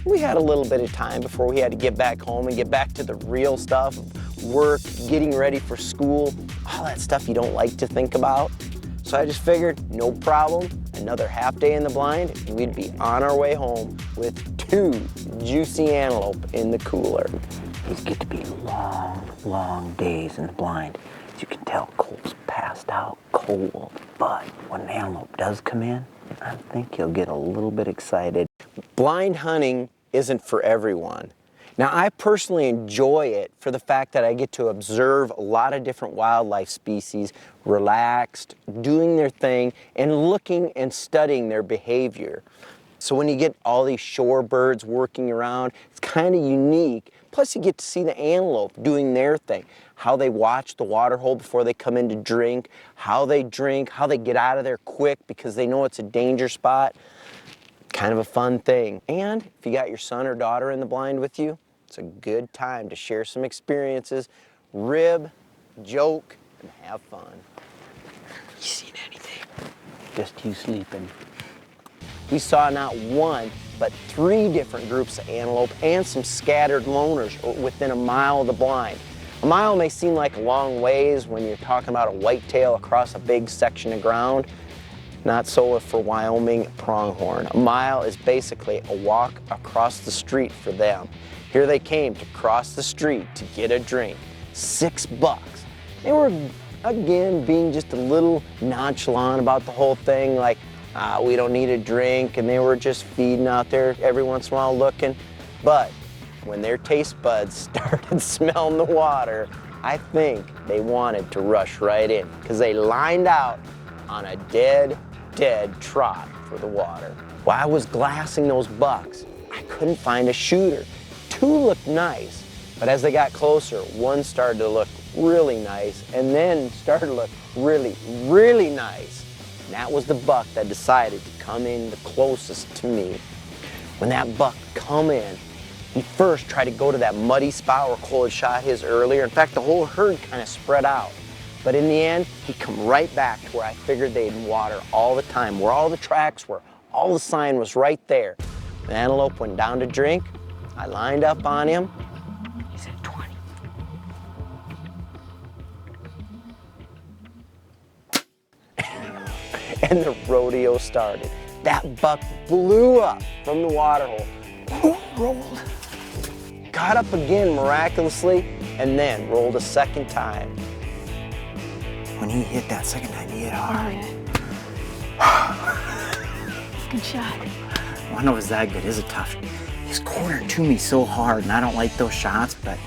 We had a little bit of time before we had to get back home and get back to the real stuff, work, getting ready for school, all that stuff you don't like to think about. So I just figured, no problem, another half day in the blind, and we'd be on our way home with 2 juicy antelope in the cooler. These get to be long, long days in the blind. As you can tell, Cole's passed out cold, but when an antelope does come in, I think he'll get a little bit excited. Blind hunting isn't for everyone. Now, I personally enjoy it for the fact that I get to observe a lot of different wildlife species, relaxed, doing their thing, and looking and studying their behavior. So when you get all these shorebirds working around, it's kind of unique. Plus you get to see the antelope doing their thing, how they watch the water hole before they come in to drink, how they get out of there quick because they know it's a danger spot. Kind of a fun thing. And if you got your son or daughter in the blind with you, it's a good time to share some experiences, rib, joke, and have fun. You seen anything? Just you sleeping. We saw not 1, but 3 different groups of antelope and some scattered loners within a mile of the blind. A mile may seem like a long ways when you're talking about a whitetail across a big section of ground. Not so for Wyoming pronghorn. A mile is basically a walk across the street for them. Here they came to cross the street to get a drink. $6. They were, again, being just a little nonchalant about the whole thing, like, we don't need a drink, and they were just feeding out there every once in a while looking. But when their taste buds started smelling the water, I think they wanted to rush right in because they lined out on a dead trot for the water. While I was glassing those bucks, I couldn't find a shooter. 2 looked nice, but as they got closer, 1 started to look really nice and then started to look really, really nice. And that was the buck that decided to come in the closest to me. When that buck come in, he first tried to go to that muddy spot where Cole had shot his earlier. In fact, the whole herd kind of spread out. But in the end, he come right back to where I figured they'd water all the time, where all the tracks were, all the sign was right there. The antelope went down to drink. I lined up on him. He said 20. And the rodeo started. That buck blew up from the water hole, rolled, got up again miraculously, and then rolled a second time. When he hit that second time, he hit hard. Good shot. I don't know if it's that good. It's a tough. He's cornered to me so hard, and I don't like those shots, but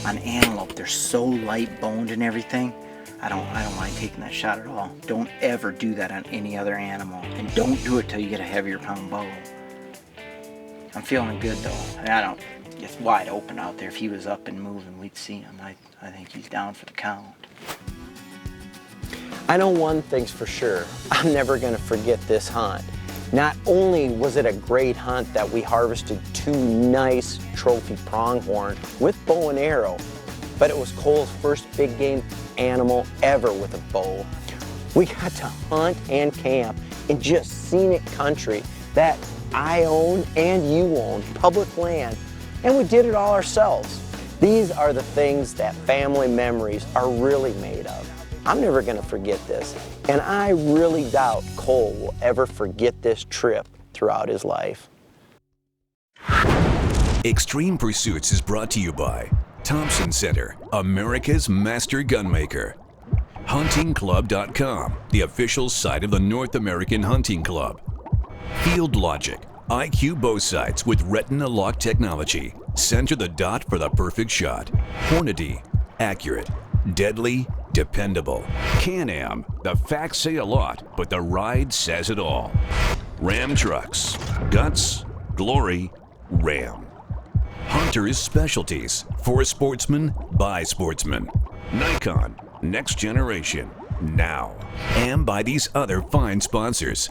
on antelope, they're so light boned and everything. I don't mind taking that shot at all. Don't ever do that on any other animal, and don't do it till you get a heavier pound bow. I'm feeling good though. I don't. It's wide open out there. If he was up and moving, we'd see him. I think he's down for the count. I know one thing's for sure. I'm never gonna forget this hunt. Not only was it a great hunt that we harvested 2 nice trophy pronghorn with bow and arrow, but it was Cole's first big game animal ever with a bow. We got to hunt and camp in just scenic country that I own and you own, public land, and we did it all ourselves. These are the things that family memories are really made of. I'm never gonna forget this, and I really doubt Cole will ever forget this trip throughout his life. Extreme Pursuits is brought to you by Thompson Center, America's master gunmaker. HuntingClub.com, the official site of the North American Hunting Club. Field Logic, IQ bow sights with retina lock technology. Center the dot for the perfect shot. Hornady, accurate, deadly, dependable. Can-Am, the facts say a lot, but the ride says it all. Ram Trucks, guts, glory, Ram. Hunter's Specialties, for sportsmen, by sportsmen. Nikon, next generation, now. And by these other fine sponsors.